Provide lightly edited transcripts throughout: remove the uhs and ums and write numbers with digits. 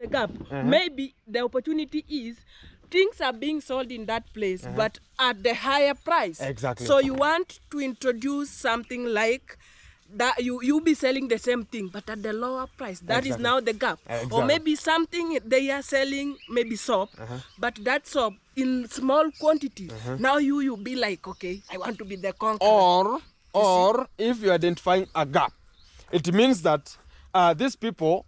the gap. Maybe the opportunity is things are being sold in that place, but at the higher price. Exactly. So you want to introduce something like that you be selling the same thing but at the lower price. That is now the gap. Or maybe something they are selling, maybe soap, but that soap in small quantity. Now you be like, okay, I want to be the conqueror. Or if you're identifying a gap, it means that these people,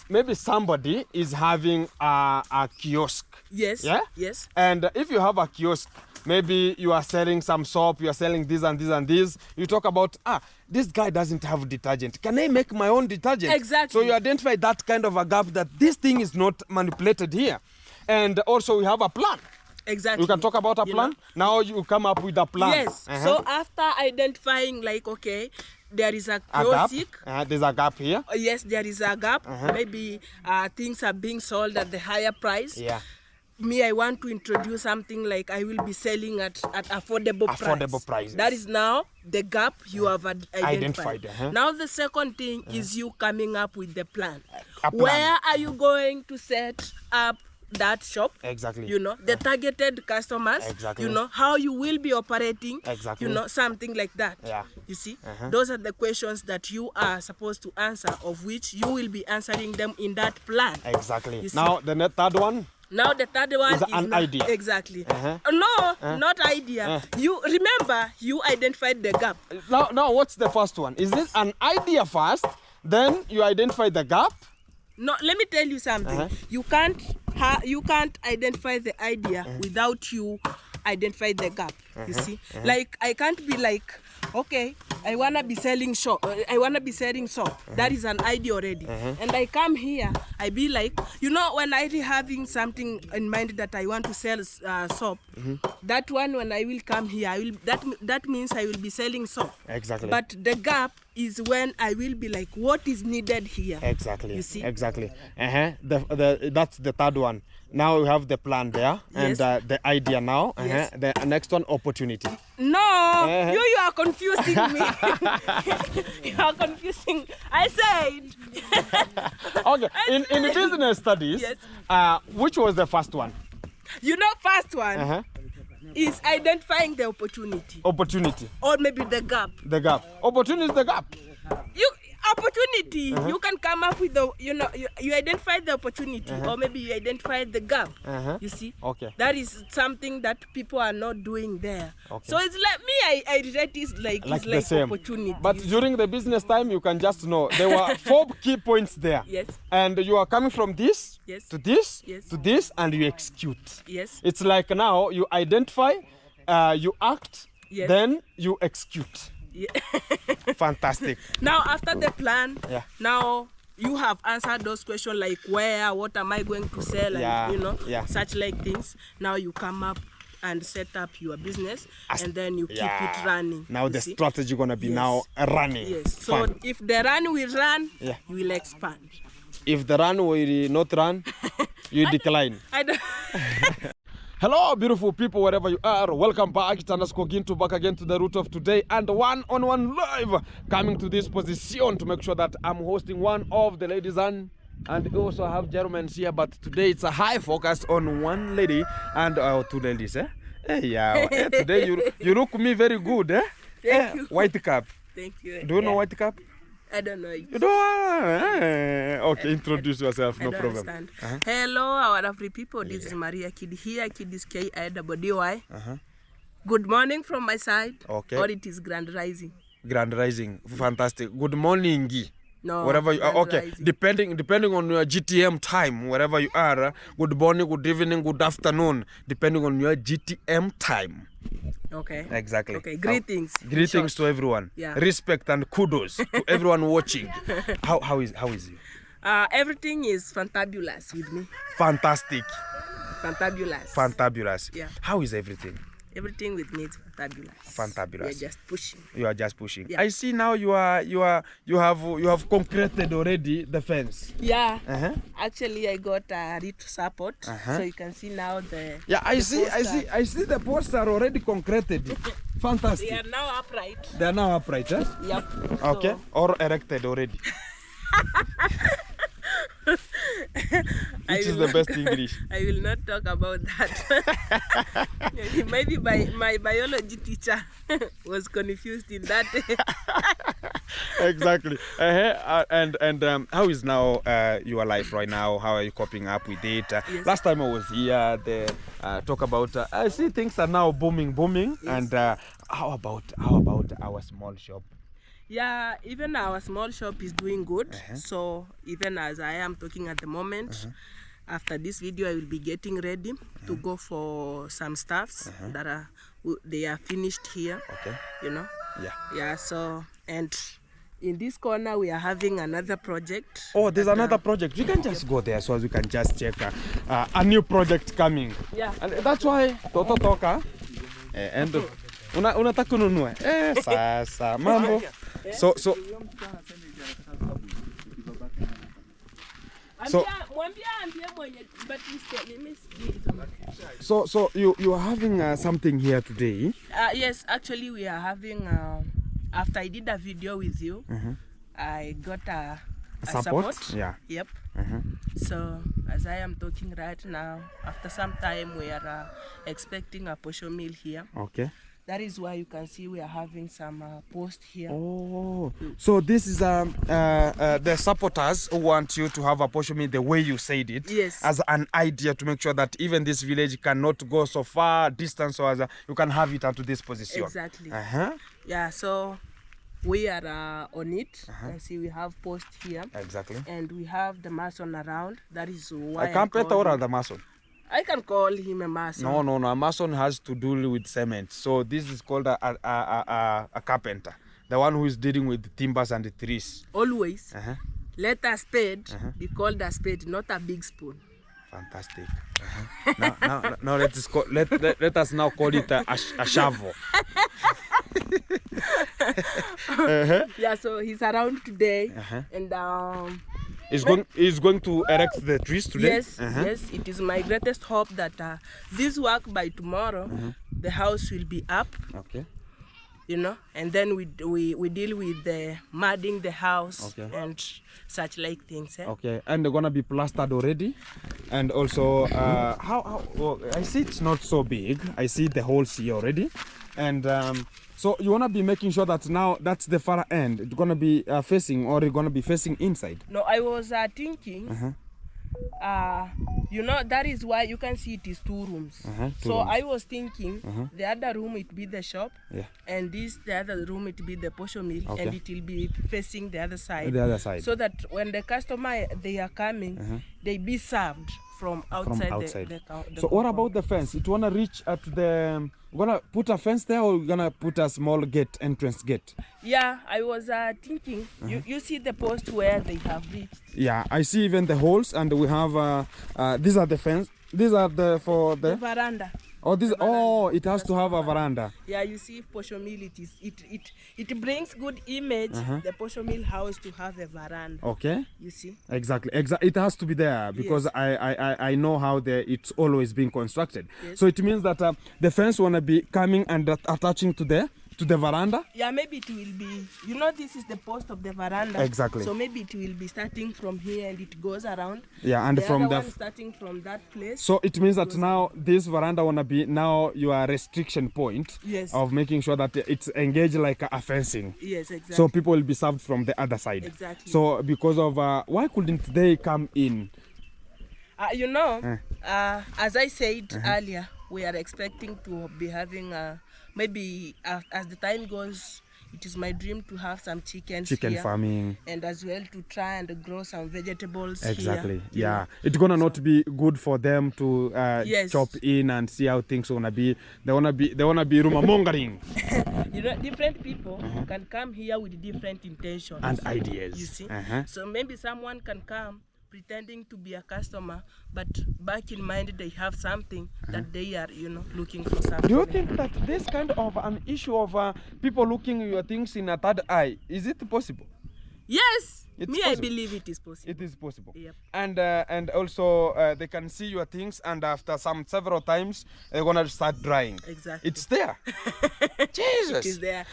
maybe somebody is having a kiosk. Yes. Yeah? Yes. And if you have a kiosk, maybe you are selling some soap, you are selling this and this and this. You talk about, this guy doesn't have detergent. Can I make my own detergent? Exactly. So you identify that kind of a gap, that this thing is not manipulated here. And also we have a plan. Exactly. You can talk about a plan. Now you come up with a plan. Yes. So after identifying, like, okay, there is a kiosk. There's a gap here. Yes, there is a gap. Maybe things are being sold at the higher price. Yeah. Me, I want to introduce something like I will be selling at affordable prices. That is now the gap you have identified. Now the second thing is you coming up with the plan. Where are you going to set up that shop? Exactly. You know, the targeted customers. Exactly. You know, how you will be operating. Exactly. You know, something like that. Yeah. You see, those are the questions that you are supposed to answer, of which you will be answering them in that plan. Now the third one. Now the third one is an idea. Exactly. No, not idea. You remember, you identified the gap. Now what's the first one? Is this an idea first, then you identify the gap? No, let me tell you something. You can't identify the idea without you identify the gap. You see, like I can't be like, okay, I wanna be selling soap. That is an idea already. And I come here, I be like, you know, when I having something in mind that I want to sell soap, that one when I will come here, that means I will be selling soap. Exactly. But the gap is when I will be like, what is needed here? Exactly. You see? Exactly. That's the third one. Now we have the plan there and the idea now. The next one, opportunity. No, you are confusing me. You are confusing. I said. Okay. In business studies, which was the first one? You know, first one is identifying the opportunity. Opportunity. Or maybe the gap. The gap. Opportunity is the gap. Opportunity. You can come up with the, you identify the opportunity, or maybe you identify the gap. You see? Okay. That is something that people are not doing there. Okay. So it's like me, I rate it like it's the like same opportunity. But during the business time, you can just know there were 4 key points there. Yes. And you are coming from this to this to this, and you execute. Yes. It's like now you identify, you act, then you execute. Yeah. Fantastic. Now after the plan, now you have answered those questions like where, what am I going to sell, and such like things. Now you come up and set up your business, and then you keep it running. Now the strategy gonna be now running. Yes. So if the run will run, you will expand. If the run will not run, you decline. I don't. Hello, beautiful people, wherever you are. Welcome back. It's underscore Ginto back again to the root of today, and one-on-one live coming to this position to make sure that I'm hosting one of the ladies, and we also have gentlemen here. But today it's a high focus on one lady and 2 ladies. Today you look me very good. Thank you. White cap. Thank you. Do you know white cap? I don't know it. You don't? Okay, introduce yourself, no problem. Understand. Hello, our lovely people. This is Maria Kiddy here. Kiddy is K-I-D-D-Y. Good morning from my side. Okay. Or it is Grand Rising. Grand Rising. Fantastic. Good morning. No, wherever you are. Okay. Depending on your GTM time, wherever you are. Good morning, good evening, good afternoon. Depending on your GTM time. Okay. Exactly. Okay. Greetings. Greetings to everyone. Yeah. Respect and kudos to everyone watching. How is you? Everything is fantabulous with me. Fantastic. Fantabulous. Yeah. How is everything? Everything with me is fantabulous. Fantabulous. We are just pushing. You are just pushing. Yeah. I see now you have concreted already the fence. Yeah. Actually, I got a little support, so you can see now the. Yeah, I see the posts are already concreted. Fantastic. They are now upright. They are now upright, eh? Yep. Okay. Or erected already. Which is the best English? I will not talk about that. Maybe my biology teacher was confused in that. Exactly. And how is now your life right now? How are you coping up with it? Yes. Last time I was here, they talk about. I see things are now booming. Yes. And how about our small shop? Yeah, even our small shop is doing good. So even as I am talking at the moment, after this video, I will be getting ready to go for some stuffs that they are finished here. Okay. You know. Yeah. Yeah. So and in this corner we are having another project. Oh, there's another project. We can just go there so as we can just check a new project coming. Yeah. And that's why Toto toka. And unataka kununua. Sasa mambo. So you are having something here today. Yes, actually we are having after I did a video with you, I got a support. Yeah. Yep. So as I am talking right now, after some time we are expecting a posho meal here. Okay. That is why you can see we are having some post here. Oh, so this is the supporters who want you to have a posho meal the way you said it. Yes. As an idea to make sure that even this village cannot go so far distance, so as you can have it onto this position. Exactly. Yeah. So we are on it. You can see we have post here. Exactly. And we have the mason around. That is why I can't pet or the mason. I can call him a mason. No. A mason has to do with cement. So this is called a carpenter. The one who is dealing with timbers and the trees. Always. Let a spade be called a spade, not a big spoon. Fantastic. Now let us now call it a shovel. Yeah, so he's around today, and he's going to erect the trees today. Yes, yes. It is my greatest hope that this work by tomorrow, the house will be up. Okay. You know, and then we deal with the mudding the house and such like things. Okay, and they're gonna be plastered already, and also well, I see it's not so big. I see the holes here already, and so you wanna be making sure that now that's the far end. It's gonna be facing, or it's gonna be facing inside. No, I was thinking. You know, that is why you can see it is 2 rooms. So I was thinking the other room it be the shop, and the other room it be the posho meal, and it will be facing the other side. The other side. So that when the customer they are coming, they be served from outside. The so what about the fence? It wanna reach at the. Gonna put a fence there, or gonna put a small gate, entrance gate? Yeah, I was thinking. You see the post where they have reached. Yeah, I see even the holes, and we have these are the fence. These are the veranda. Oh, this. Oh, it has to have a veranda. Yeah, you see, posho meal. It brings good image. The posho meal house to have a veranda. Okay. You see. Exactly. It has to be there because I know how it's always been constructed. Yes. So it means that the fence wanna be coming and attaching to the veranda. Yeah, maybe it will be. You know, this is the post of the veranda. Exactly. So maybe it will be starting from here and it goes around. Yeah, and from the one starting from that place. So it means that now this veranda wanna be now your restriction point. Yes. Of making sure that it's engaged like a fencing. Yes, exactly. So people will be served from the other side. Exactly. So because of why couldn't they come in? You know, as I said earlier, we are expecting to be having maybe as the time goes, it is my dream to have some chicken here, farming, and as well to try and grow some vegetables. Exactly. Here, yeah, it's gonna not be good for them to chop in and see how things wanna be. They wanna be rumor mongering. You know, different people can come here with different intentions and ideas. You see, so maybe someone can come pretending to be a customer, but back in mind they have something that they are, you know, looking for something. Do you think that this kind of an issue of people looking at your things in a third eye, is it possible? Yes. It's Me, possible. I believe it is possible. It is possible. Yep. And also they can see your things, and after several times they're gonna start drying. Exactly. It's there. Jesus. It is there.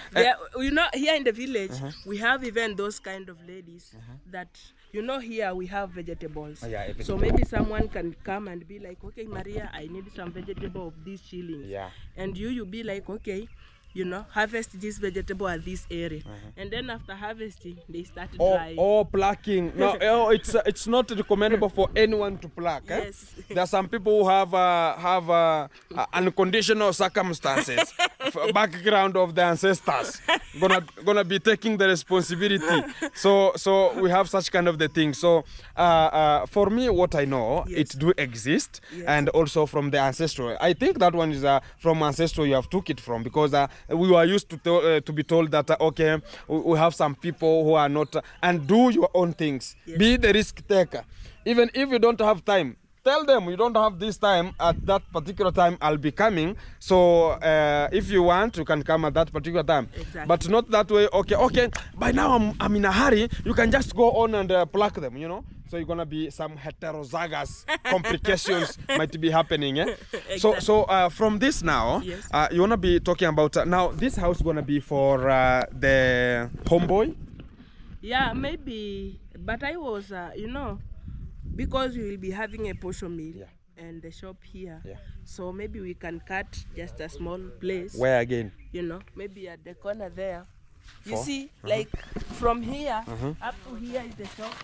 You know, here in the village we have even those kind of ladies that you know, here we have vegetables. Yeah, so maybe someone can come and be like, okay, Maria, I need some vegetable of these shillings. Yeah. And you be like, okay, you know, harvest this vegetable at this area. And then after harvesting, they start drying. Oh, plucking. No, it's not recommendable for anyone to pluck. Yes. There are some people who have unconditional circumstances, background of the ancestors, gonna be taking the responsibility. So we have such kind of the thing. So for me, what I know, it do exist, and also from the ancestral. I think that one is from ancestral. You have took it from, because we were used to be told that okay, we have some people who are not, and do your own things. Be the risk taker. Even if you don't have time, tell them you don't have this time. At that particular time, I'll be coming. So if you want, you can come at that particular time. Exactly. But not that way. Okay. By now I'm in a hurry. You can just go on and pluck them. You know. So you're gonna be some heterozygous complications might be happening. Exactly. So from this now, you wanna be talking about now. This house gonna be for the homeboy. Yeah, maybe. But I was, you know, because we will be having a portion meal and the shop here. So maybe we can cut just a small place. Where again? You know, maybe at the corner there. You see, like from here up to here is the shop.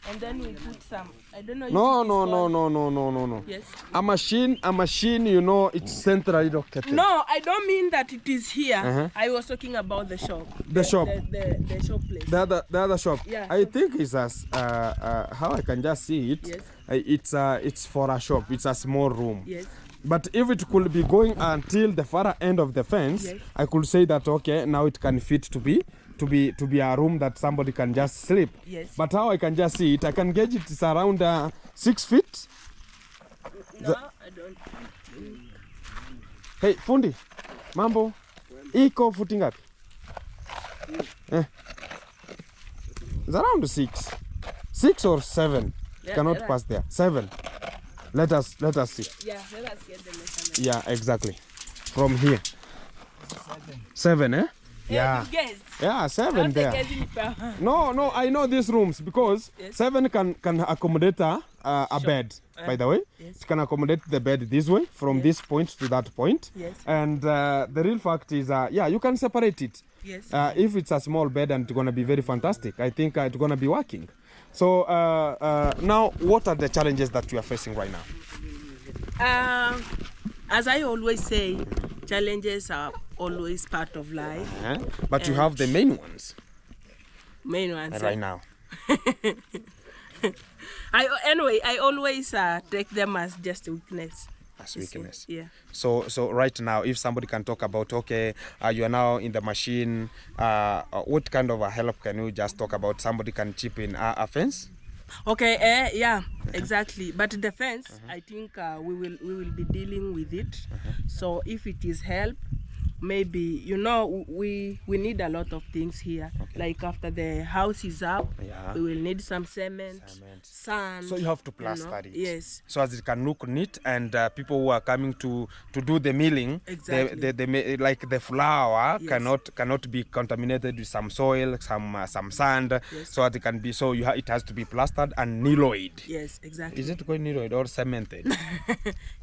And then we put some, I don't know if No. Yes. A machine, you know, it's centrally located. No, I don't mean that it is here. I was talking about the shop. The shop. The shop place. The other shop. Yeah. I think it's as how I can just see it. Yes. It's for a shop. It's a small room. Yes. But if it could be going until the far end of the fence, I could say that okay, now it can fit to be a room that somebody can just sleep. Yes. But how I can just see it, I can gauge it is around 6 feet. No, I don't. Hey, fundi, mambo, iko futi ngapi? It's around 6 or 7. Cannot pass there. 7. Let us see. Yeah, let us get the measurement. Yeah, exactly. From here. 7, eh? Yeah. Yeah, 7 there. No, I know these rooms because 7 can accommodate a bed. By the way, it can accommodate the bed this way from this point to that point. And the real fact is, you can separate it. If it's a small bed and it's gonna be very fantastic, I think it's gonna be working. So now, what are the challenges that you are facing right now? As I always say, challenges are always part of life. But you have the main ones. Main ones. Right now. I always take them as just a weakness. As weakness. Yeah. So right now, if somebody can talk about, okay, you are now in the machine, what kind of a help can you just talk about? Somebody can chip in a fence? Okay, yeah, exactly. But the fence, I think we will be dealing with it. So if it is help, maybe, you know, we need a lot of things here. Like after the house is up, we will need some cement, sand. So you have to plaster it. Yes. So as it can look neat, and people who are coming to do the milling, like the flour cannot be contaminated with some soil, some sand. So that it can be, so it has to be plastered and niloid. Yes, exactly. Is it called niloid or cemented?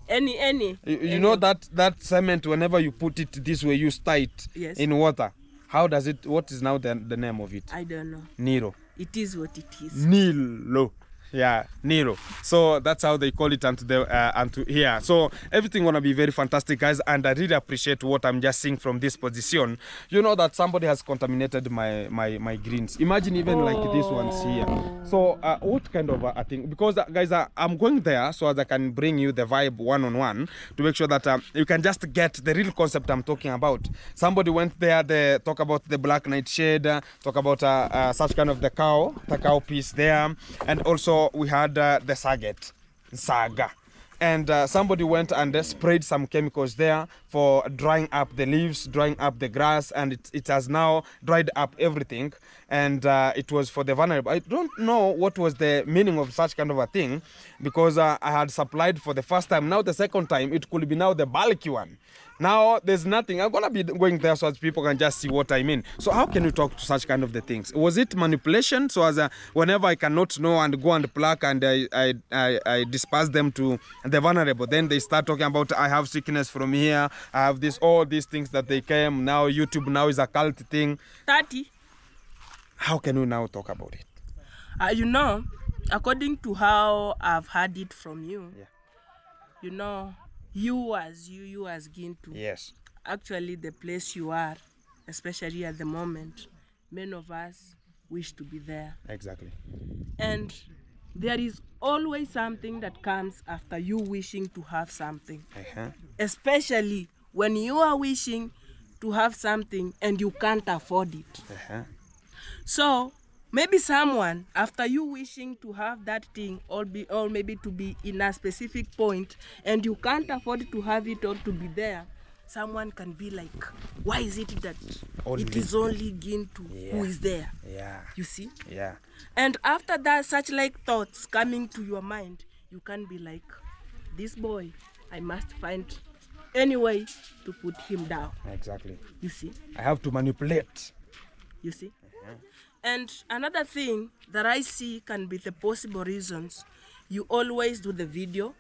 Any. You know that cement, whenever you put it this way, you stir it in water. How does it? What is now the name of it? I don't know. Nilo. It is what it is. Nilo. Yeah, Nilo. So that's how they call it unto here. So everything gonna be very fantastic, guys, and I really appreciate what I'm just seeing from this position. You know that somebody has contaminated my greens. Imagine even like these ones here. So what kind of a thing? Because guys, I'm going there so as I can bring you the vibe one-on-one to make sure that you can just get the real concept I'm talking about. Somebody went there, they talk about the black nightshade, talk about such kind of the cow piece there, and also we had the saga, and somebody went and sprayed some chemicals there for drying up the leaves, drying up the grass, and it has now dried up everything. and it was for the vulnerable. I don't know what was the meaning of such kind of a thing, because I had supplied for the first time. Now the second time, it could be now the bulky one. Now there's nothing. I'm gonna be going there so that people can just see what I mean. So how can you talk to such kind of the things? Was it manipulation? So as whenever I cannot know and go and pluck and I disperse them to the vulnerable, then they start talking about I have sickness from here, I have this, all these things that they came. Now YouTube now is a cult thing. 30. How can we now talk about it? You know, according to how I've heard it from you, you know, you as Gintu. Yes. Actually, the place you are, especially at the moment, many of us wish to be there. Exactly. And there is always something that comes after you wishing to have something. Especially when you are wishing to have something and you can't afford it. So maybe someone, after you wishing to have that thing, or maybe to be in a specific point, and you can't afford to have it or to be there, someone can be like, why is it that it is only Gintu who is there? You see? And after that, such like thoughts coming to your mind, you can be like, this boy, I must find any way to put him down. Exactly. You see? I have to manipulate. You see? And another thing that I see can be the possible reasons. You always do the video,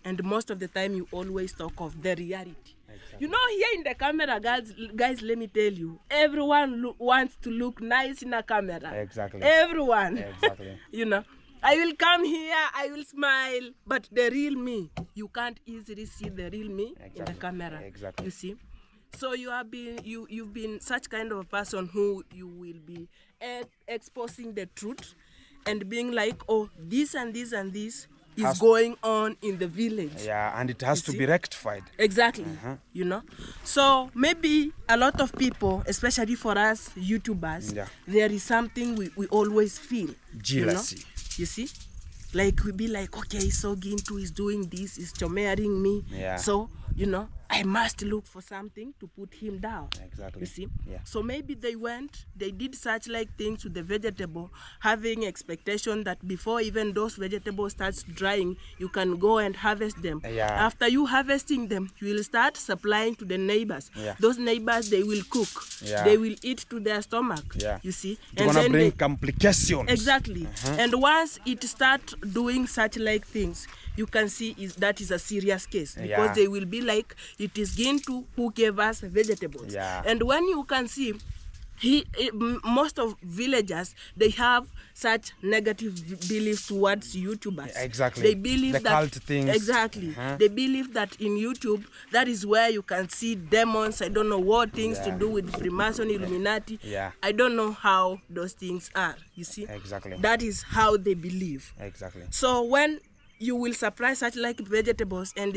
and most of the time you always talk of the reality. You know, here in the camera, guys, let me tell you, everyone wants to look nice in a camera. Exactly. Everyone. Exactly. You know, I will come here, I will smile, but the real me, you can't easily see the real me in the camera. Exactly. You see? So you've been such kind of a person who you will be exposing the truth and being like, oh, this and this and this is going on in the village. Yeah, and it has to be rectified. Exactly. You know, so maybe a lot of people, especially for us YouTubers, there is something we always feel. Jealousy. You see, like we be like, okay, so Gintu is doing this, is chomearing me, so you know, I must look for something to put him down. Exactly. You see? So maybe they did such like things with the vegetable, having expectation that before even those vegetables starts drying, you can go and harvest them. After you harvesting them, you will start supplying to the neighbors. Those neighbors, they will cook. They will eat to their stomach. You see? It's gonna bring complications. Exactly. And once it start doing such like things, you can see that is a serious case, because they will be like, it is Gintu who gave us vegetables. And when you can see, most of villagers, they have such negative beliefs towards YouTubers. Exactly. They believe the cult things. Exactly. They believe that in YouTube, that is where you can see demons, I don't know what things to do with Freemason, Illuminati. I don't know how those things are, you see. Exactly. That is how they believe. Exactly. So when you will supply such like vegetables and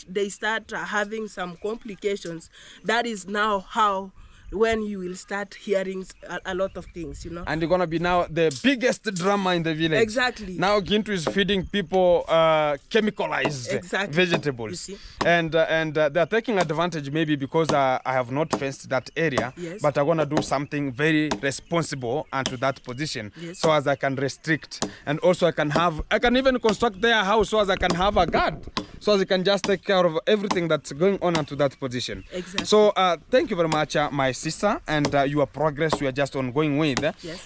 they start having some complications, that is now how, when you will start hearing a lot of things, you know. And you're gonna be now the biggest drama in the village. Exactly. Now Gintu is feeding people chemicalized vegetables. You see? And they're taking advantage maybe because I have not fenced that area. But I'm gonna do something very responsible onto that position, so as I can restrict, and also I can even construct their house so as I can have a guard, so as I can just take care of everything that's going on onto that position. Exactly. So thank you very much, my sister, and your progress we are just ongoing with.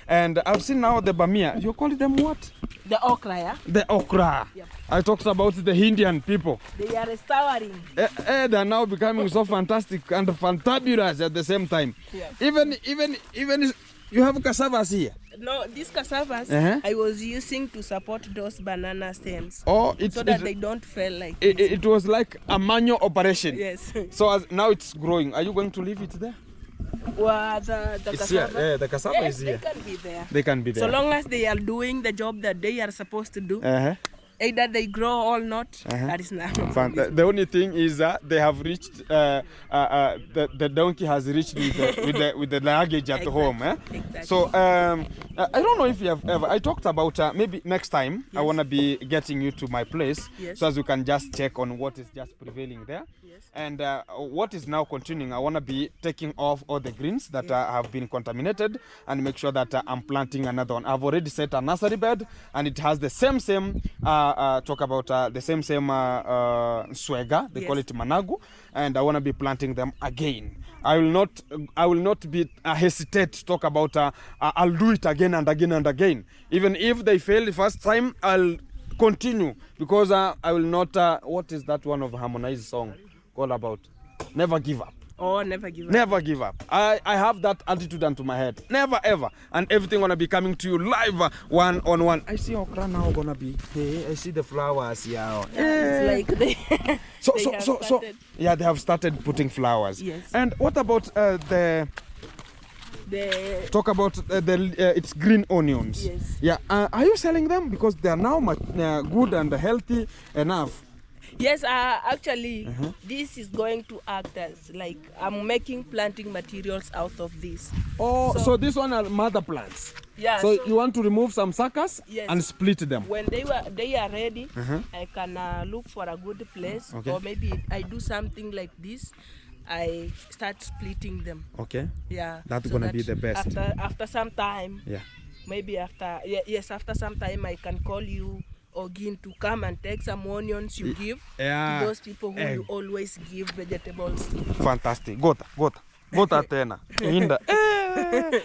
And I've seen now the bamia. You call them what? The okra, yeah? The okra. I talked about the Indian people. They are restoring. They are now becoming so fantastic and fantabulous at the same time. Even you have cassavas here. No, these cassavas I was using to support those banana stems. So that they don't fail like it was like a manual operation. Yes. So now it's growing. Are you going to leave it there? Well, the cassava. Here. The cassava is here. They can be there. They can be there. So long as they are doing the job that they are supposed to do, either they grow or not. That is not. The only thing is they have reached. The donkey has reached with the luggage at home. Exactly. So I don't know if you have ever. I talked about maybe next time. I wanna be getting you to my place, so as you can just check on what is just prevailing there. And what is now continuing, I want to be taking off all the greens that have been contaminated and make sure that I'm planting another one. I've already set a nursery bed and it has the same talk about the same swagger, they call it managu, and I want to be planting them again. I will not be hesitate to talk about I'll do it again and again and again. Even if they fail the first time, I'll continue, because I will not what is that one of Harmonize song all about? Never give up. Oh, never give up. Never give up. I have that attitude into my head. Never ever. And everything gonna be coming to you live, one on one. I see okra now gonna be. Hey, I see the flowers here. Yeah, it's like they. So yeah, they have started putting flowers. Yes. And what about the talk about it's green onions? Yes. Yeah. Are you selling them because they are now much good and healthy enough? Yes, actually, this is going to act as like I'm making planting materials out of this. Oh, so this one are mother plants. Yeah. So you want to remove some suckers and split them. When they are ready, I can look for a good place, or maybe I do something like this. I start splitting them. Okay. Yeah. That's gonna be the best. After some time. Yeah. Maybe after some time I can call you again to come and take some onions you give to those people who you always give vegetables to. Fantastic. Gota tena. Inda.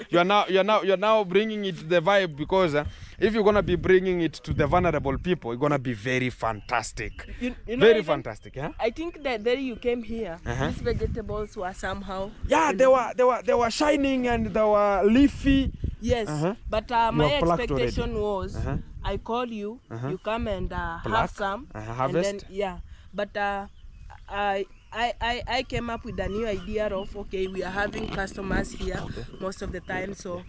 You're now bringing it to the vibe, because if you're gonna be bringing it to the vulnerable people, it's gonna be very fantastic. Very fantastic. Yeah. I think that day you came here, these vegetables were somehow. Yeah, they were shining and they were leafy. Yes, but my expectation was I call you, you come and have some, harvest. And then, but I came up with a new idea of, okay, we are having customers here most of the time, so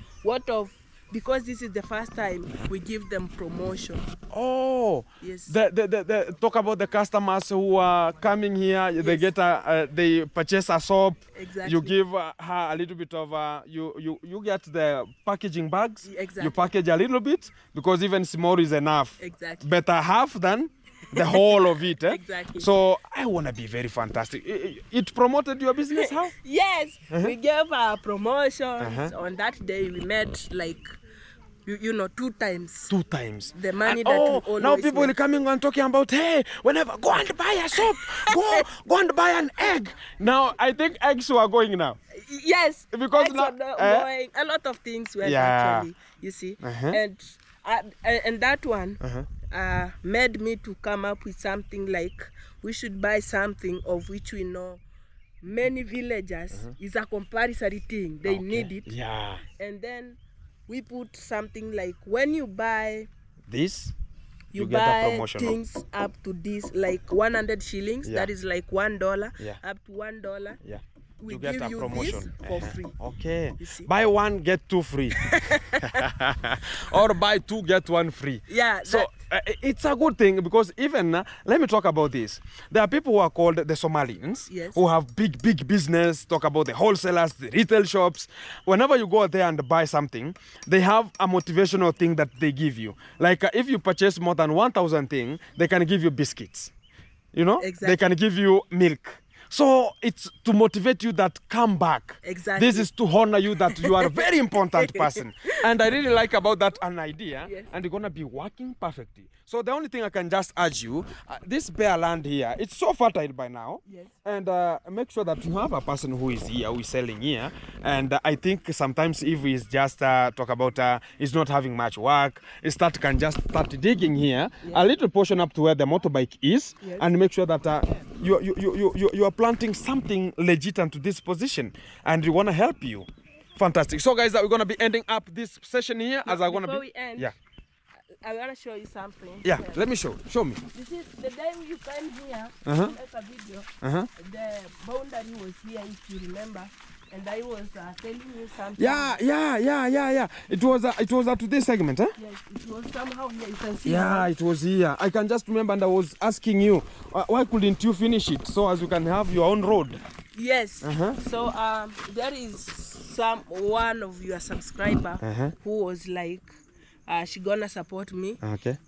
because this is the first time, we give them promotion. Oh, yes. The talk about the customers who are coming here. They get they purchase a soap. Exactly. You give her a little bit of you get the packaging bags. Exactly. You package a little bit, because even small is enough. Exactly. Better half than the whole of it. Exactly. So I want to be very fantastic. It promoted your business, how? Yes, we gave promotions. On that day we made like, you know, 2 times. 2 times. The money that we always now people are coming and talking about, hey, whenever, go and buy a soap, go and buy an egg. Now I think eggs were going now. Yes, because eggs now going, a lot of things were actually, you see, and that one made me to come up with something like, we should buy something of which we know many villagers is a compulsory thing. They need it. Yeah. And then we put something like, when you buy this, you get buy a promotion things up to this, like 100 shillings, that is like $1, up to $1. Yeah. We you get give a you promotion this for free. Okay. Buy 1, get 2 free. Or buy 2, get 1 free. Yeah. So it's a good thing, because even, let me talk about this. There are people who are called the Somalians, who have big business, talk about the wholesalers, the retail shops. Whenever you go there and buy something, they have a motivational thing that they give you. Like if you purchase more than 1,000 things, they can give you biscuits. You know? Exactly. They can give you milk. So it's to motivate you that come back. Exactly. This is to honor you that you are a very important person. And I really like about that an idea. And you're going to be working perfectly. So the only thing I can just urge you, this bare land here, it's so fertile by now. And make sure that you have a person who is here, who is selling here. And I think sometimes if he's just talk about he's not having much work, can just start digging here, a little portion up to where the motorbike is, and make sure that you are planting something legit into this position, and we want to help you. Fantastic. So guys, we're going to be ending up this session here. As I'm going to be... we end, I want to show you something. Yeah, let me show me. This is the day you came here to make a video. The boundary was here, if you remember. And I was telling you something. Yeah. It was to this segment, huh? Yes, it was somehow here. You can see. Yeah, it was here. I can just remember, and I was asking you, why couldn't you finish it so as you can have your own road? Yes. So there is one of your subscriber who was like, she gonna support me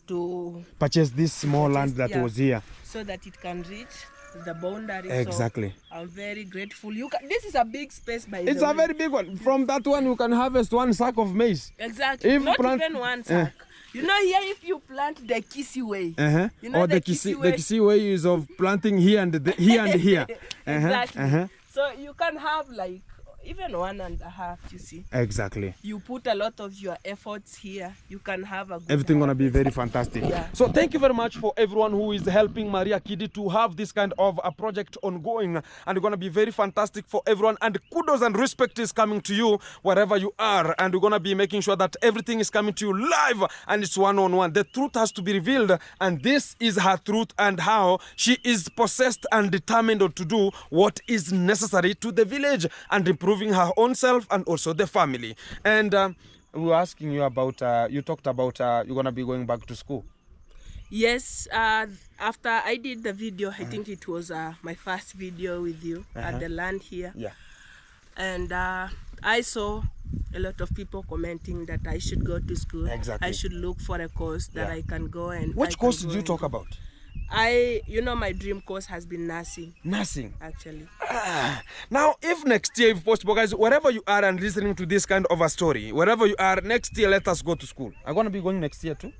to purchase this small land that was here, so that it can reach the boundary. Exactly. So I'm very grateful. This is a big space, by it's the a way. very big one. From that one you can harvest 1 sack of maize. Exactly. Not even 1 sack. You know, here if you plant the Kiddy way, you know, the Kiddy way is of planting here and here. Exactly. So you can have like even 1.5, you see. Exactly. You put a lot of your efforts here, you can have a good everything gonna be very fantastic. So thank you very much for everyone who is helping Maria Kiddy to have this kind of a project ongoing, and it's gonna be very fantastic for everyone, and kudos and respect is coming to you wherever you are, and we're gonna be making sure that everything is coming to you live and it's one-on-one. The truth has to be revealed, and this is her truth and how she is possessed and determined to do what is necessary to the village and improving her own self and also the family. And we were asking you about, you talked about you're gonna be going back to school. Yes, after I did the video, I think it was my first video with you at the land here. Yeah. And I saw a lot of people commenting that I should go to school. Exactly. I should look for a course that I can go and. Which course did you talk about? You know, my dream course has been nursing. Nursing? Actually. Now, if next year, if possible, guys, wherever you are and listening to this kind of a story, wherever you are, next year, let us go to school. I'm going to be going next year too.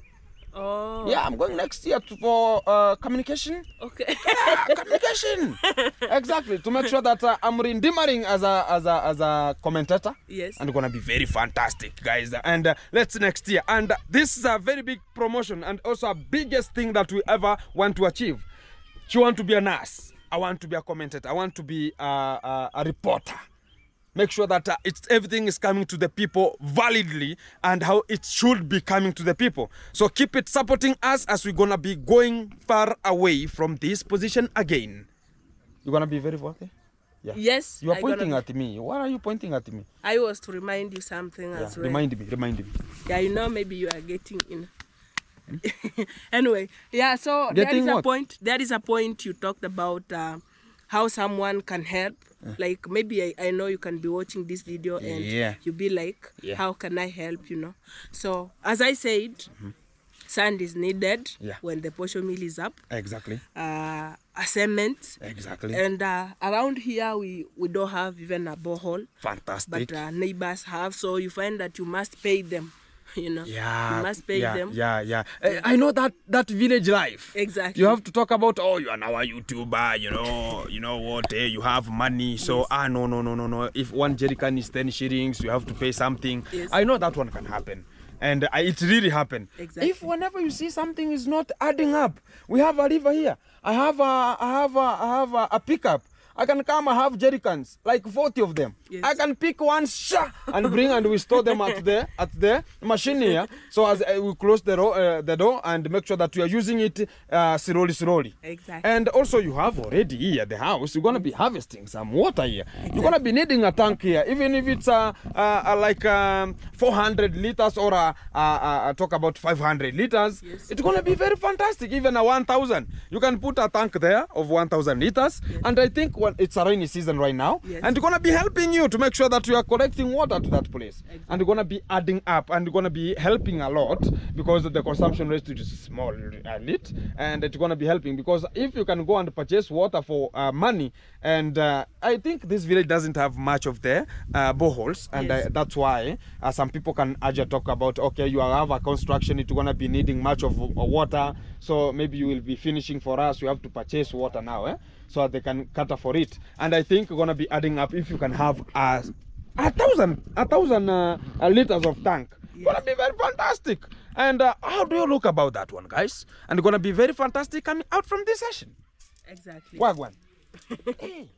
Oh. Yeah, I'm going next year for communication. Okay. Yeah, communication. Exactly. To make sure that I'm redeeming as a commentator. Yes. And it's gonna be very fantastic, guys. And let's next year. And this is a very big promotion and also a biggest thing that we ever want to achieve. She want to be a nurse. I want to be a commentator. I want to be a reporter. Make sure that everything is coming to the people validly and how it should be coming to the people. So keep it supporting us as we're going to be going far away from this position again. You're going to be very worthy? Yeah. Yes. You are pointing at me. Why are you pointing at me? I was to remind you something as well. Remind me. Yeah, you know, maybe you are getting in. Anyway, yeah, so getting there is a point you talked about how someone can help. Like maybe I know you can be watching this video and you'll be like, how can I help, you know? So as I said, sand is needed when the posho mill is up. Exactly. A cement. Exactly. And around here we don't have even a borehole. Fantastic. But neighbors have, so you find that you must pay them. You know, you must pay them. I know that village life. Exactly. You have to talk about, oh, you are now a YouTuber, you know what, you have money. So, no. If 1 jerrycan is 10 shillings, you have to pay something. Yes. I know that one can happen. And it really happened. Exactly. If whenever you see something is not adding up, we have a river here. I have a pickup. I can come and have jerrycans, like 40 of them. Yes. I can pick one and bring, and we store them at the machine here. So as we close the door and make sure that we are using it slowly. Exactly. And also you have already here at the house, you're going to be harvesting some water here. Exactly. You're going to be needing a tank here, even if it's like 400 liters or talk about 500 liters. Yes. It's going to be very fantastic, even a 1,000. You can put a tank there of 1,000 liters. Yes. And I think it's a rainy season right now, and it's going to be helping you to make sure that you are collecting water to that place. Exactly. And you're going to be adding up, and you're going to be helping a lot because the consumption rate is small and it's going to be helping, because if you can go and purchase water for money, and I think this village doesn't have much of the boreholes, and that's why some people can talk about, okay, you have a construction, it's going to be needing much of water, so maybe you will be finishing for us, you have to purchase water now, so they can cater for it. And I think we're going to be adding up, if you can have a thousand liters of tank. Yes. Going to be very fantastic. And how do you look about that one, guys? And going to be very fantastic coming out from this session. Exactly. Wagwan. Hey,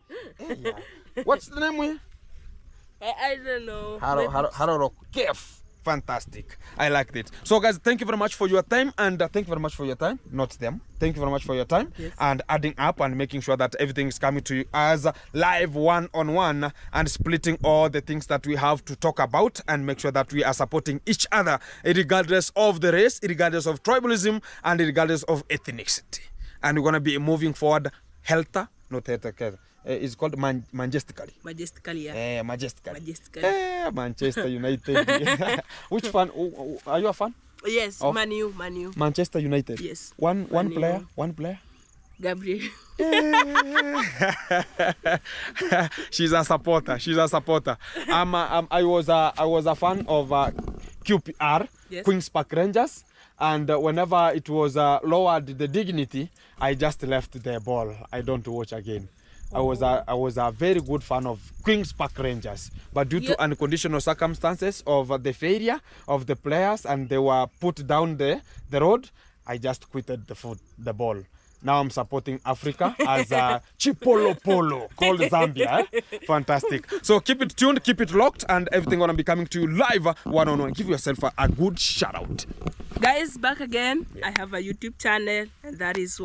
What's the name? I don't know. Haro Kef. Fantastic. I liked it. So guys, thank you very much for your time, and thank you very much for your time. Not them. Thank you very much for your time, and adding up and making sure that everything is coming to you as live one-on-one, and splitting all the things that we have to talk about, and make sure that we are supporting each other regardless of the race, regardless of tribalism, and regardless of ethnicity. And we're going to be moving forward healthier, not healthier. It's called majestically. Majestically, yeah. Majestically. Majestically. Manchester United. Which fan? Are you a fan? Yes, Man U. Manchester United. Yes. One player. Gabriel. She's a supporter. I was a fan of QPR, Queen's Park Rangers, and whenever it was lowered the dignity, I just left the ball. I don't watch again. I was a very good fan of Queen's Park Rangers, but due to unconditional circumstances of the failure of the players, and they were put down the road, I just quitted the ball. Now I'm supporting Africa as a Chipolo Polo called Zambia. Fantastic. So keep it tuned, keep it locked, and everything gonna be coming to you live one-on-one. Give yourself a good shout out. Guys, back again. I have a YouTube channel, and that is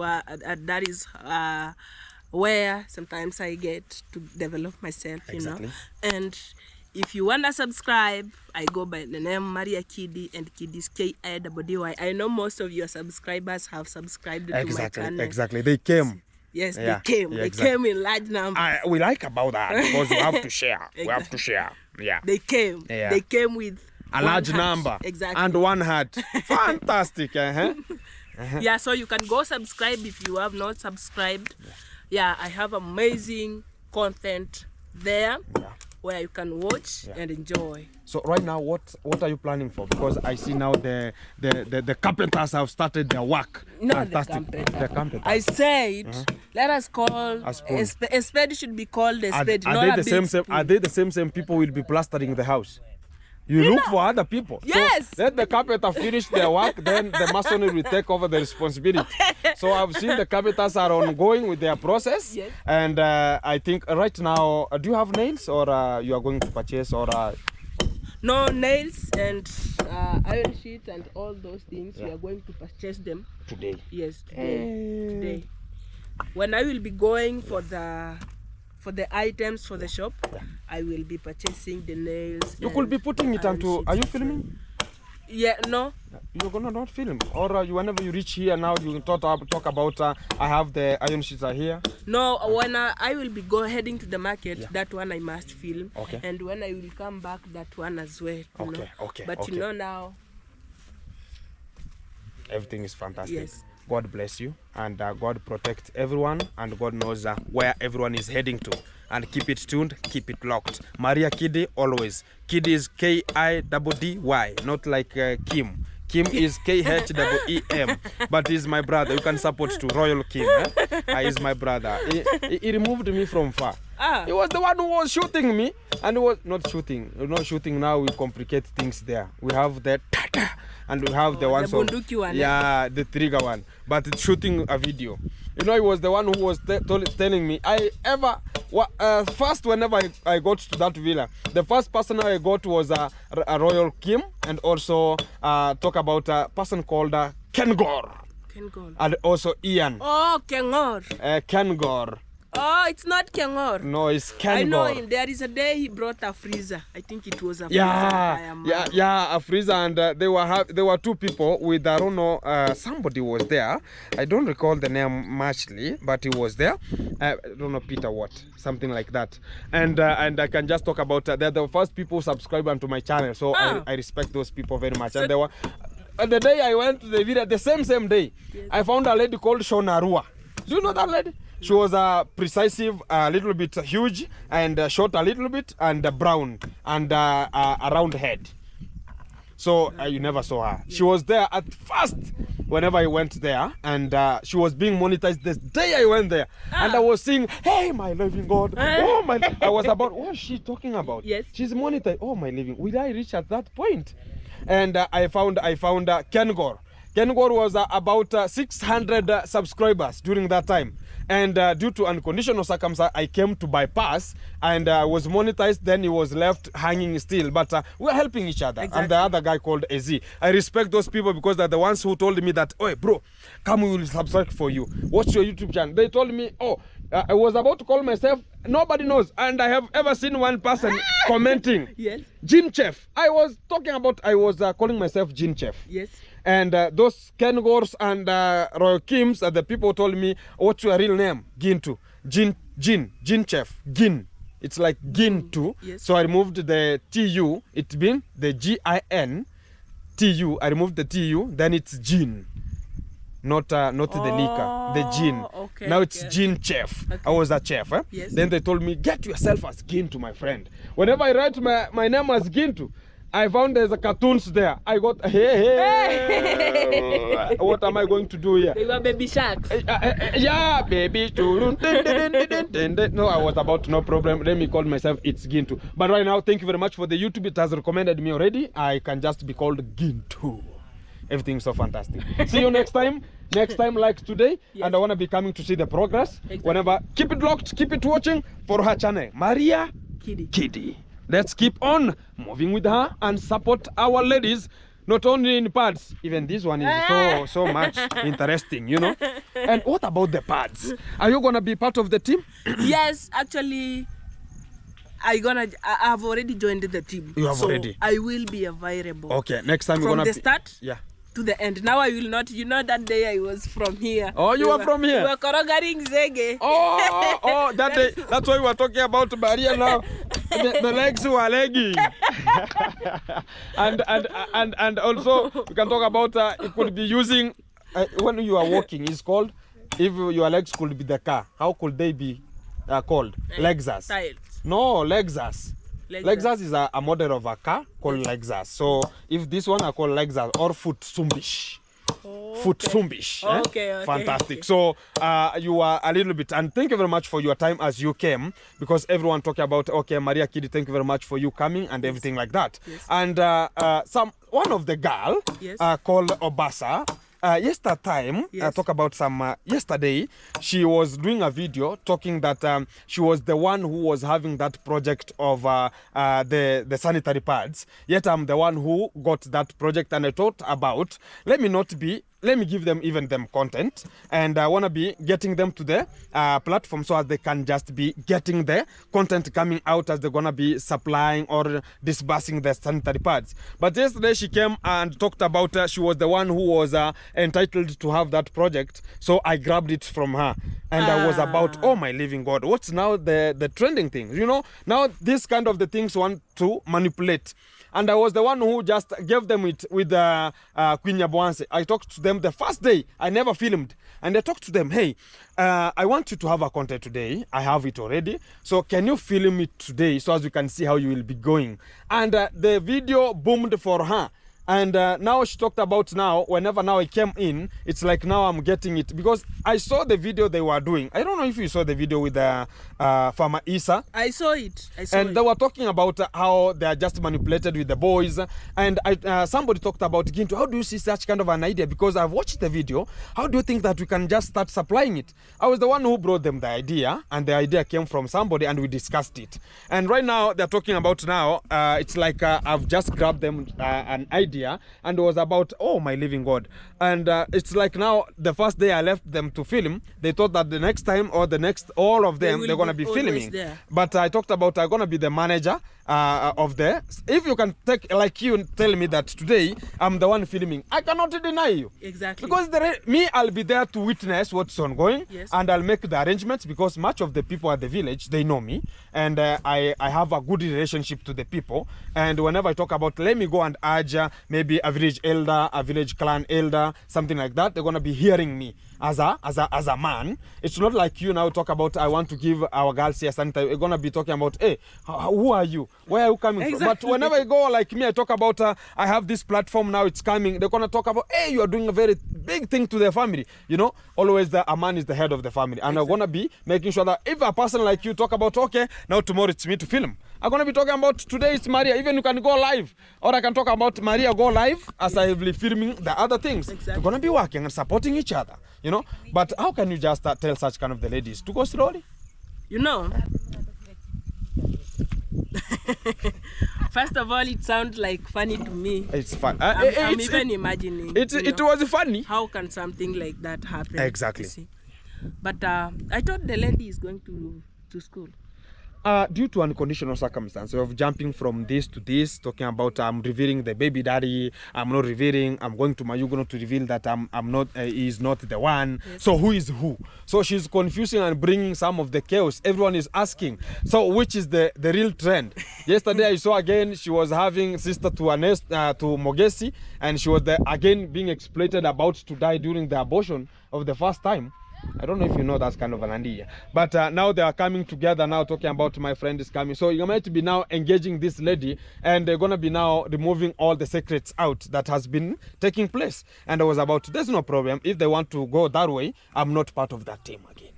where sometimes I get to develop myself, you know. And if you wanna subscribe, I go by the name Maria Kiddy, and Kiddy is Kiddy. I know most of your subscribers have subscribed to my channel. Exactly. They came. Yes, they came. They came in large numbers. We like about that because we have to share. We have to share. Yeah. They came. Yeah. They came with a large number. Exactly. And one heart. Fantastic. Yeah, so you can go subscribe if you have not subscribed. Yeah, I have amazing content there where you can watch and enjoy. So right now, what are you planning for? Because I see now the carpenters have started their work. No, fantastic. The carpenters. I said, let us call a spade should be called a spade. Are they the same people who will be plastering the house? You look for other people. Yes. So let the carpenter finish their work, then the masonry will take over the responsibility. So I've seen the carpenters are ongoing with their process. Yes. And I think right now, do you have nails, or you are going to purchase, or? No, nails and iron sheets and all those things. We are going to purchase them today. Yes, today. When I will be going for the items for the shop, I will be purchasing the nails. You could be putting it onto. Are you filming? Yeah, no. You're gonna not film, or whenever you reach here now, you can talk about. I have the iron sheets are here. No, when I will be heading to the market, that one I must film. Okay. And when I will come back, that one as well. Okay. But you know now, everything is fantastic. Yes. God bless you, and God protect everyone, and God knows where everyone is heading to. And keep it tuned, keep it locked. Maria Kiddy always. Kiddy is K-I-D-D-Y, not like Kim. Kim is K-H-E-M, but he's my brother. You can support to Royal Kim. He's my brother. He removed me from far. He was the one who was shooting me, and he was not shooting. Not shooting now, we complicate things there. We have the tata, and we have the one. The bunduki one. Yeah, the trigger one. But it's shooting a video. You know, he was the one who was telling me, first whenever I got to that villa, the first person I got was a Royal Kim, and also talk about a person called Kengor. And also Ian. Oh, Kengor. Kengor. Oh, it's not Kengor. No, it's Kengor. I know him. There is a day he brought a freezer. I think it was a freezer. Yeah, a freezer, and there were two people with, I don't know, somebody was there. I don't recall the name muchly, but he was there. I don't know, Peter what, something like that. And I can just talk about they're the first people who subscribe onto my channel, so I respect those people very much. So, and they were the day I went to the video, the same day, I found a lady called Shonarua. Do you know that lady? She was precisive, a little bit huge, and short a little bit, and brown, and a round head. So you never saw her. She was there at first whenever I went there, and she was being monetized the day I went there. And I was saying, hey, my living God. Oh, my. I was about, what is she talking about? Yes. She's monetized. Oh, my living. Will I reach at that point? And I found Kengor. Kengor was about 600 subscribers during that time. And due to unconditional circumstance, I came to bypass and was monetized. Then he was left hanging still. But we're helping each other. Exactly. And the other guy called AZ. I respect those people because they're the ones who told me that, oh, bro, come, we will subscribe for you. What's your YouTube channel? They told me, oh, I was about to call myself, nobody knows. And I have ever seen one person commenting. Yes. Gin Chef. I was calling myself Gin Chef. Yes. And those Kengors and Royal Kims, the people told me, what's your real name? Gintu. Gin Chef. Gin. It's like Gintu. Yes. So I removed the TU. It's been the GIN. TU. I removed the TU. Then it's Gin. Not the liquor, the gin. Okay, now it's Gin Chef. Okay. I was a chef. Yes. Then they told me, get yourself as Gintu, my friend. Whenever I write my name as Gintu, I found there's a cartoons there. I got, hey. What am I going to do here? They were baby sharks. Yeah, baby. No, I was about no problem. Let me call myself It's Gintu. But right now, thank you very much for the YouTube. It has recommended me already. I can just be called Gintu. Everything's so fantastic. See you next time. Next time, like today. Yes. And I want to be coming to see the progress. Exactly. Whenever, keep it locked, keep it watching for her channel, Maria Kiddy. Let's keep on moving with her and support our ladies, not only in pads. Even this one is so much interesting, you know. And what about the pads? Are you gonna be part of the team? Yes, actually. I've already joined the team. You have already? I will be available. Okay, next time you're from gonna the start. Yeah. To the end. Now I will not. You know that day I was from here. Oh, you were from here? We were korogaring zege. Oh, that day. That's why we were talking about Maria now. The legs were legging. and also we can talk about it could be using when you are walking. It's called, if your legs could be the car, how could they be called? Lexus. Tiles. No, Lexus. Lexus is a model of a car called Lexus. So if this one are called Lexus or Foot Sumbish. Foot Sumbish. Okay. Fantastic. Okay. So you are a little bit, and thank you very much for your time as you came, because everyone talking about, okay, Maria Kiddy, thank you very much for you coming and everything like that. Yes. And one of the girl called Obasa, talk about yesterday, she was doing a video talking that she was the one who was having that project of the sanitary pads. Yet I'm the one who got that project, and I thought about, let me give them content, and I want to be getting them to the platform so as they can just be getting the content coming out as they're going to be supplying or disbursing the sanitary pads. But yesterday she came and talked about she was the one who was entitled to have that project. So I grabbed it from her, and I was about, oh my living God, what's now the trending thing? You know, now this kind of the things want to manipulate. And I was the one who just gave them it with Queen Yabuanse. I talked to them the first day. I never filmed. And I talked to them, hey, I want you to have a content today. I have it already. So can you film it today so as you can see how you will be going? And the video boomed for her. And now she talked about whenever I came in, it's like now I'm getting it. Because I saw the video they were doing. I don't know if you saw the video with Farmer Isa. I saw it. They were talking about how they are just manipulated with the boys. And somebody talked about, Gintu, how do you see such kind of an idea? Because I've watched the video. How do you think that we can just start supplying it? I was the one who brought them the idea. And the idea came from somebody, and we discussed it. And right now, they're talking about it's like I've just grabbed them an idea. And it was about, oh my living God. And it's like now the first day I left them to film, they thought that the next time or the next, all of them, they're going to be filming there. But I talked about I'm going to be the manager of the, if you can take, like you tell me that today I'm the one filming, I cannot deny you. Exactly. Because I'll be there to witness what's ongoing. Yes. And I'll make the arrangements, because much of the people at the village, they know me, and I have a good relationship to the people. And whenever I talk about, let me go and urge maybe a village elder, a village clan elder, something like that, they're going to be hearing me as a man. It's not like you now talk about, I want to give our girls here sanitary. We're going to be talking about, hey, who are you? Where are you coming from? But whenever I go like me, I talk about, I have this platform now, it's coming. They're going to talk about, hey, you are doing a very big thing to the family. You know, always a man is the head of the family. And I'm going to be making sure that if a person like you talk about, okay, now tomorrow it's me to film. I'm going to be talking about today is Maria. Even you can go live. Or I can talk about Maria go live as I will be filming the other things. Exactly. We're going to be working and supporting each other, you know. But how can you just tell such kind of the ladies to go slowly? You know, first of all, it sounds like funny to me. It's fun. I'm even imagining. It was funny. How can something like that happen? Exactly. You see? But I thought the lady is going to school. Due to unconditional circumstance of jumping from this to this, talking about I'm revealing the baby daddy, I'm not revealing, I'm going to Mayugono to reveal that I'm not, he's not the one. Yes. So who is who? So she's confusing and bringing some of the chaos. Everyone is asking, so which is the real trend? Yesterday I saw again, she was having sister to Mogesi, and she was again being exploited, about to die during the abortion of the first time. I don't know if you know that's kind of an idea. But now they are coming together now, talking about my friend is coming. So you're going to be now engaging this lady, and they're going to be now removing all the secrets out that has been taking place. And I was about, there's no problem. If they want to go that way, I'm not part of that team again.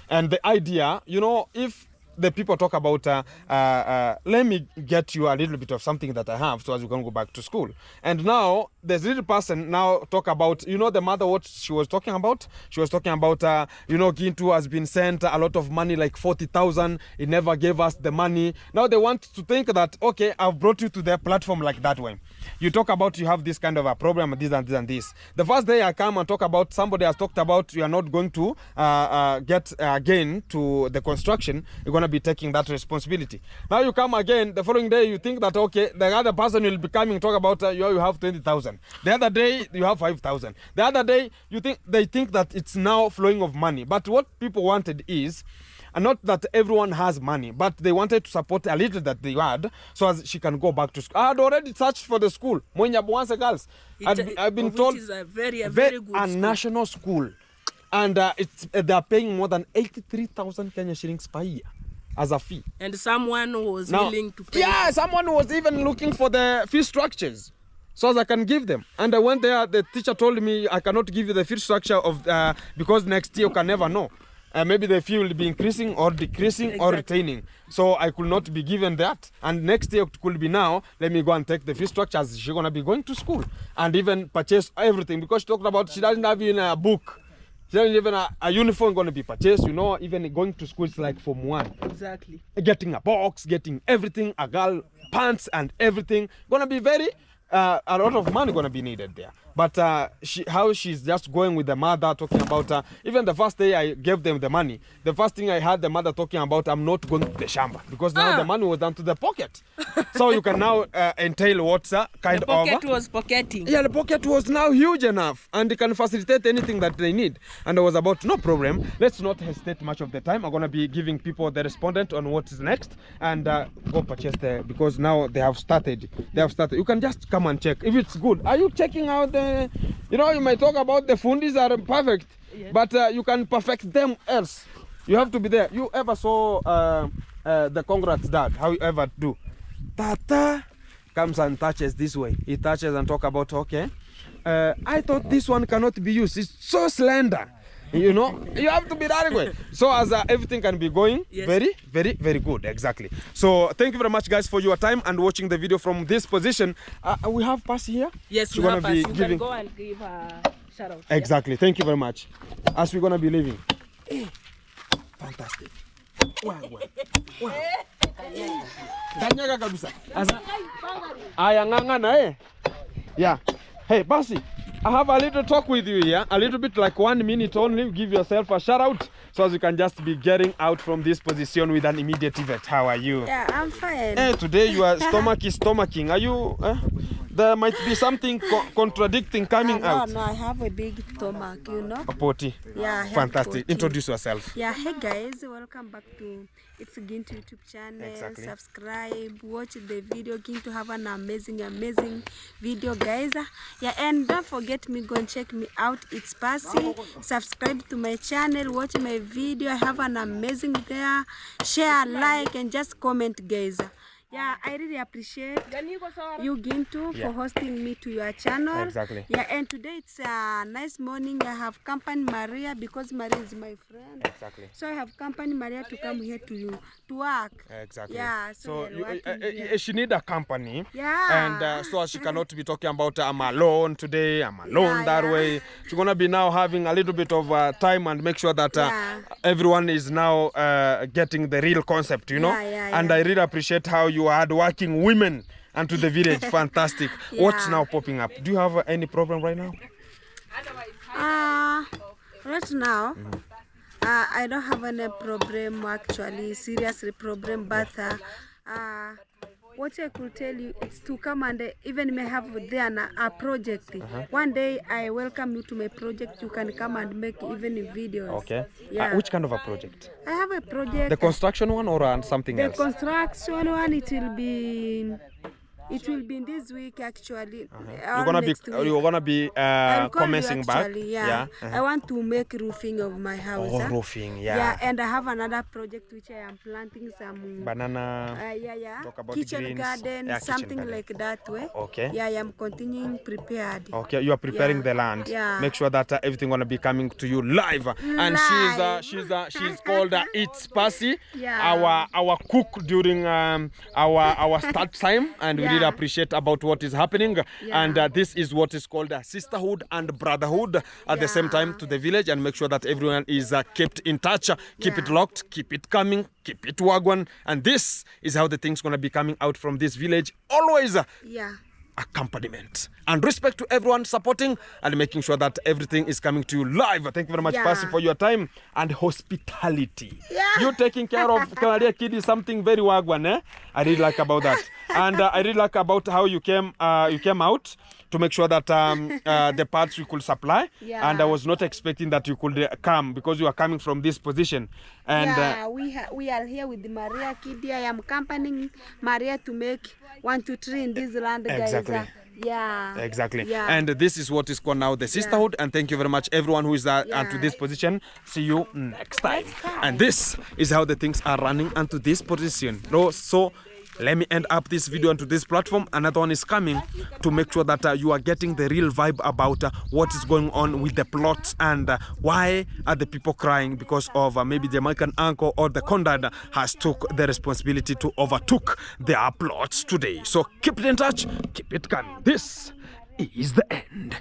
And the idea, you know, if the people talk about, let me get you a little bit of something that I have, so as you can go back to school. And now, this little person now talk about, you know, the mother, what she was talking about? She was talking about, you know, Gintu has been sent a lot of money, like 40,000. He never gave us the money. Now they want to think that, okay, I've brought you to their platform like that way. You talk about you have this kind of a problem, this and this and this. The first day I come and talk about, somebody has talked about you are not going to get again to the construction. You're going to be taking that responsibility. Now you come again, the following day you think that, okay, the other person will be coming, talk about you have 20,000. The other day you have 5,000. The other day they think that it's now flowing of money. But what people wanted is, and not that everyone has money, but they wanted to support a little that they had, so as she can go back to school. I had already searched for the school. Mwenyabuanse girls. I've been told is a very good a school. National school. And they're paying more than 83,000 Kenya shillings per year as a fee. And someone was willing to pay. Yeah, someone was even looking for the fee structures, so as I can give them. And I went there, the teacher told me I cannot give you the fee structure of because next year you can never know. Maybe the fee will be increasing or decreasing. Exactly. Or retaining. So I could not be given that. And next year it could be now, let me go and take the fee structure as she's going to be going to school. And even purchase everything. Because she talked about she doesn't have even a book. She doesn't even a uniform going to be purchased. You know, even going to school is like Form 1. Exactly. Getting a box, getting everything, a girl, pants and everything. Going to be very, a lot of money going to be needed there. But how she's just going with the mother, talking about, even the first day I gave them the money, the first thing I heard the mother talking about, I'm not going to the shamba, because now the money was down to the pocket. So you can now entail what's kind of... The pocket was pocketing. Yeah, the pocket was now huge enough, and they can facilitate anything that they need. And I was about, no problem, let's not hesitate much of the time. I'm going to be giving people the respondent on what is next, and go purchase because now they have started. You can just come and check if it's good. Are you checking out the... You know, you might talk about the fundis are perfect, yes, but you can perfect them else. You have to be there. You ever saw the Congrats dad? How you ever do? Tata comes and touches this way. He touches and talk about, okay, I thought this one cannot be used. It's so slender. You know, you have to be that way. So as everything can be going, yes, very, very, very good. Exactly. So thank you very much, guys, for your time and watching the video from this position. We have Percy here. Yes, we have Percy. You can go and give a shout out. Exactly. Yeah? Thank you very much. As we're going to be leaving. Fantastic. Wow. Yeah. Hey, Percy. I have a little talk with you here, a little bit like 1 minute only. Give yourself a shout out so as you can just be getting out from this position with an immediate event. How are you? Yeah, I'm fine. Hey, today your stomach is stomaching. Are you? There might be something contradicting coming out. No, I have a big stomach, you know. A potty. Yeah, fantastic. Introduce yourself. Yeah, hey guys, welcome back to It's Gintu YouTube channel. Exactly. Subscribe, watch the video. Gintu have an amazing video, guys. Yeah, and don't forget me, go and check me out. It's Percy. Subscribe to my channel, watch my video. I have an amazing there. Share, like, and just comment, guys. Yeah, I really appreciate you, Gintu, for hosting me to your channel. Exactly. Yeah, and today it's a nice morning. I have company Maria because Maria is my friend. Exactly. So I have company Maria to come here to work. Exactly. Yeah, so she need a company. Yeah. And so she cannot be talking about I'm alone today, I'm alone that way. She's gonna be now having a little bit of time and make sure that everyone is now getting the real concept, you know. And I really appreciate how you are hard-working women and to the village. Fantastic. What's now popping up? Do you have any problem right now? Right now, I don't have any problem actually, seriously problem, but what I could tell you is to come and even may have there a project. One day I welcome you to my project. You can come and make even videos. Okay. Yeah. Which kind of a project? I have a project. The construction one or something else? The construction one, it will be in this week actually. You're gonna be commencing back. Yeah. I want to make roofing of my house. Oh, roofing, Yeah, and I have another project which I am planting some banana. Talk about kitchen greens. garden, something garden. Like that way. Okay. Yeah, I am continuing prepared. Okay, you are preparing the land. Yeah. Make sure that everything gonna be coming to you live. And she's called It's Passy. Yeah. Our cook during our start time, and we really appreciate about what is happening. And this is what is called sisterhood and brotherhood at the same time to the village, and make sure that everyone is kept in touch, keep it locked, keep it coming, keep it wagwan. And this is how the things gonna be coming out from this village. Always accompaniment and respect to everyone supporting and making sure that everything is coming to you live. Thank you very much, Passy, for your time and hospitality. You taking care of Kiddy, something very wagwan, eh? I really like about that. And I really like about how you came out to make sure that the parts we could supply. And I was not expecting that you could come because you are coming from this position. And we are here with Maria Kiddy. I am accompanying Maria to make 1, 2, 3 in this land, guys. Exactly. Exactly. And this is what is called now the sisterhood. And thank you very much, everyone who is to this position. See you next time. And this is how the things are running onto this position. So let me end up this video onto this platform. Another one is coming to make sure that you are getting the real vibe about what is going on with the plots and why are the people crying because of maybe the American uncle or the Condad has took the responsibility to overtook their plots today. So keep it in touch, keep it coming. This is the end.